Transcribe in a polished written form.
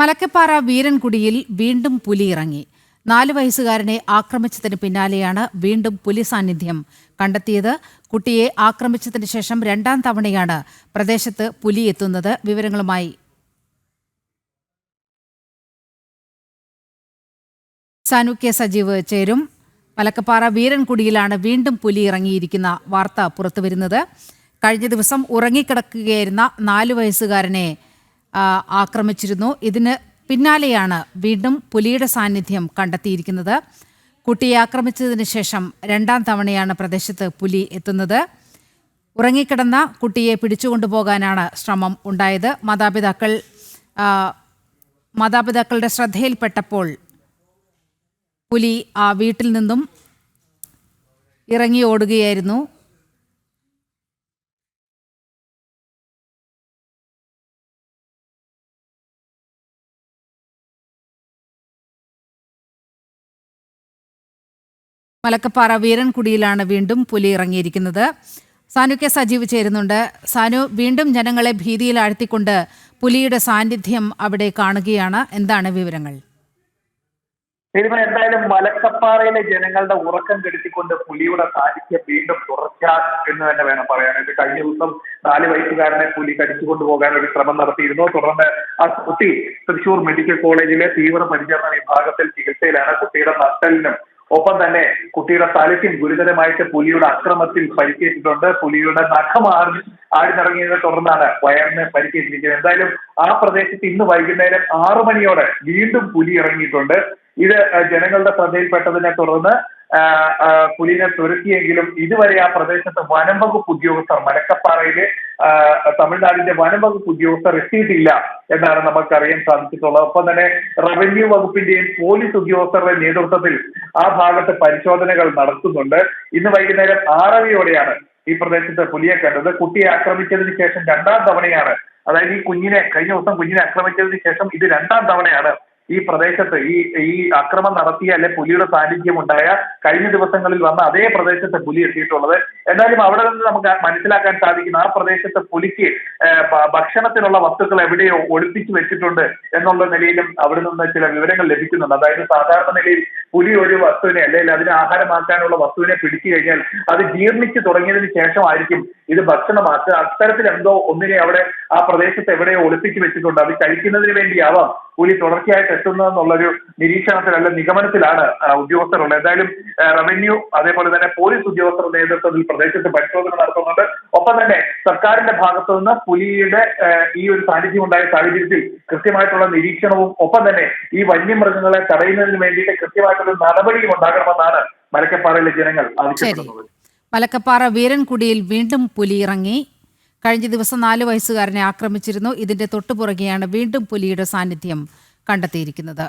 മലക്കപ്പാറ വീരൻകുടിയിൽ വീണ്ടും പുലി ഇറങ്ങി. 4 വയസ്സുകാരനെ ആക്രമിച്ചതിന് പിന്നാലെയാണ് വീണ്ടും പുലി സാന്നിധ്യം കണ്ടെത്തിയത്. കുട്ടിയെ ആക്രമിച്ചതിന് ശേഷം 2ാം തവണയാണ് പ്രദേശത്ത് പുലി എത്തുന്നത്. വിവരങ്ങളുമായി സാനു കെ സജീവ് ചേരും. മലക്കപ്പാറ വീരൻകുടിയിലാണ് വീണ്ടും പുലി ഇറങ്ങിയിരിക്കുന്ന വാർത്ത പുറത്തുവരുന്നത്. കഴിഞ്ഞ ദിവസം ഉറങ്ങിക്കിടക്കുകയായിരുന്ന 4 വയസ്സുകാരനെ ആക്രമിച്ചിരുന്നു. ഇതിന് പിന്നാലെയാണ് വീണ്ടും പുലിയുടെ സാന്നിധ്യം കണ്ടെത്തിയിരിക്കുന്നത്. കുട്ടിയെ ആക്രമിച്ചതിന് ശേഷം 2ാം തവണയാണ് പ്രദേശത്ത് പുലി എത്തുന്നത്. ഉറങ്ങിക്കിടന്ന കുട്ടിയെ പിടിച്ചുകൊണ്ടുപോകാനാണ് ശ്രമം ഉണ്ടായത്. മാതാപിതാക്കളുടെ ശ്രദ്ധയിൽപ്പെട്ടപ്പോൾ പുലി ആ വീട്ടിൽ നിന്നും ഇറങ്ങി ഓടുകയായിരുന്നു. മലക്കപ്പാറ വീരൻകുടിയിലാണ് വീണ്ടും പുലി ഇറങ്ങിയിരിക്കുന്നത്. സാനു കെ സജീവ് ചേരുന്നുണ്ട്. സാനു, വീണ്ടും ജനങ്ങളെ ഭീതിയിലാഴ്ത്തിക്കൊണ്ട് പുലിയുടെ സാന്നിധ്യം അവിടെ കാണുകയാണ്. എന്താണ് വിവരങ്ങൾ? എന്തായാലും മലക്കപ്പാറയിലെ ജനങ്ങളുടെ ഉറക്കം കെടുത്തിക്കൊണ്ട് പുലിയുടെ സാന്നിധ്യം വീണ്ടും തുടർച്ച എന്ന് തന്നെ വേണം പറയാനായിട്ട്. കഴിഞ്ഞ ദിവസം 4 വയസ്സുകാരനെ പുലി കടിച്ചുകൊണ്ടു പോകാൻ ഒരു ശ്രമം നടത്തിയിരുന്നു. തുടർന്ന് ആ കുട്ടി തൃശൂർ മെഡിക്കൽ കോളേജിലെ തീവ്രപരിചരണ വിഭാഗത്തിൽ ചികിത്സയിലാണ്. കുട്ടിയുടെ നട്ടലിനും ഒപ്പം തന്നെ കുട്ടിയുടെ തലയ്ക്കും ഗുരുതരമായിട്ട് പുലിയുടെ അക്രമത്തിൽ പരിക്കേറ്റിട്ടുണ്ട്. പുലിയുടെ നഖം ആടിനിറങ്ങിയതിനെ തുടർന്നാണ് വയറിന് പരിക്കേറ്റിരിക്കുന്നത്. എന്തായാലും ആ പ്രദേശത്ത് ഇന്ന് വൈകുന്നേരം 6 മണിയോടെ വീണ്ടും പുലി ഇറങ്ങിയിട്ടുണ്ട്. ഇത് ജനങ്ങളുടെ ശ്രദ്ധയിൽപ്പെട്ടതിനെ തുടർന്ന് പുലിനെ തുരത്തിയെങ്കിലും ഇതുവരെ ആ പ്രദേശത്ത് വനം വകുപ്പ് ഉദ്യോഗസ്ഥർ, മലക്കപ്പാറയിലെ തമിഴ്നാടിന്റെ വനം വകുപ്പ് ഉദ്യോഗസ്ഥർ എത്തിയിട്ടില്ല എന്നാണ് നമുക്കറിയാൻ സാധിച്ചിട്ടുള്ളത്. ഒപ്പം തന്നെ റവന്യൂ വകുപ്പിന്റെയും പോലീസ് ഉദ്യോഗസ്ഥരുടെ നേതൃത്വത്തിൽ ആ ഭാഗത്ത് പരിശോധനകൾ നടത്തുന്നുണ്ട്. ഇന്ന് വൈകുന്നേരം 6:30യോടെയാണ് ഈ പ്രദേശത്ത് പുലിയെ കണ്ടത്. കുട്ടിയെ ആക്രമിച്ചതിന് ശേഷം 2ാം തവണയാണ്, അതായത് കഴിഞ്ഞ ദിവസം കുഞ്ഞിനെ ആക്രമിച്ചതിന് ശേഷം ഇത് 2ാം തവണയാണ് ഈ പ്രദേശത്ത് ഈ അക്രമം നടത്തിയ അല്ലെ പുലിയുടെ സാന്നിധ്യം ഉണ്ടായ കഴിഞ്ഞ ദിവസങ്ങളിൽ വന്ന അതേ പ്രദേശത്ത് പുലി എത്തിയിട്ടുള്ളത്. എന്നാലും അവിടെ നിന്ന് നമുക്ക് മനസ്സിലാക്കാൻ സാധിക്കുന്ന ആ പ്രദേശത്ത് പുലിക്ക് ഭക്ഷണത്തിനുള്ള വസ്തുക്കൾ എവിടെയോ ഒളിപ്പിച്ചു വെച്ചിട്ടുണ്ട് എന്നുള്ള നിലയിലും അവിടെ നിന്ന് ചില വിവരങ്ങൾ ലഭിക്കുന്നുണ്ട്. അതായത് സാധാരണ നിലയിൽ പുലി ഒരു വസ്തുവിനെ അല്ലെങ്കിൽ അതിനെ ആഹാരമാക്കാനുള്ള വസ്തുവിനെ പിടിച്ചു കഴിഞ്ഞാൽ അത് ജീർണിച്ചു തുടങ്ങിയതിന് ശേഷമായിരിക്കും ഇത് ഭക്ഷണമാക്കുക. അത്തരത്തിൽ എന്തോ ഒന്നിനെ അവിടെ ആ പ്രദേശത്ത് എവിടെയോ ഒളിപ്പിച്ചു വെച്ചിട്ടുണ്ട്. അത് കഴിക്കുന്നതിന് വേണ്ടിയാവാം പുലി തുടർച്ചയായിട്ട് എത്തുന്നതെന്നുള്ളൊരു നിരീക്ഷണത്തിലല്ല നിഗമനത്തിലാണ് ഉദ്യോഗസ്ഥരുള്ളത്. എന്തായാലും റവന്യൂ അതേപോലെ തന്നെ പോലീസ് ഉദ്യോഗസ്ഥരുടെ നേതൃത്വത്തിൽ പ്രദേശത്ത് പരിശോധന നടത്തുന്നുണ്ട്. ഒപ്പം തന്നെ സർക്കാരിന്റെ ഭാഗത്തു നിന്ന് പുലിയുടെ ഈ ഒരു സാന്നിധ്യം ഉണ്ടായ സാഹചര്യത്തിൽ കൃത്യമായിട്ടുള്ള നിരീക്ഷണവും ഒപ്പം തന്നെ ഈ വന്യമൃഗങ്ങളെ തടയുന്നതിന് വേണ്ടിയിട്ട് കൃത്യമായിട്ടുള്ള നടപടിയും ഉണ്ടാകണമെന്നാണ് മലക്കപ്പാറയിലെ ജനങ്ങൾ ആവശ്യപ്പെടുന്നത്. മലക്കപ്പാറ വീരൻകുടിയിൽ വീണ്ടും പുലി ഇറങ്ങി. കഴിഞ്ഞ ദിവസം 4 വയസ്സുകാരനെ ആക്രമിച്ചിരുന്നു. ഇതിന്റെ തൊട്ടുപുറകെയാണ് വീണ്ടും പുലിയുടെ സാന്നിധ്യം കണ്ടെത്തിയിരിക്കുന്നത്.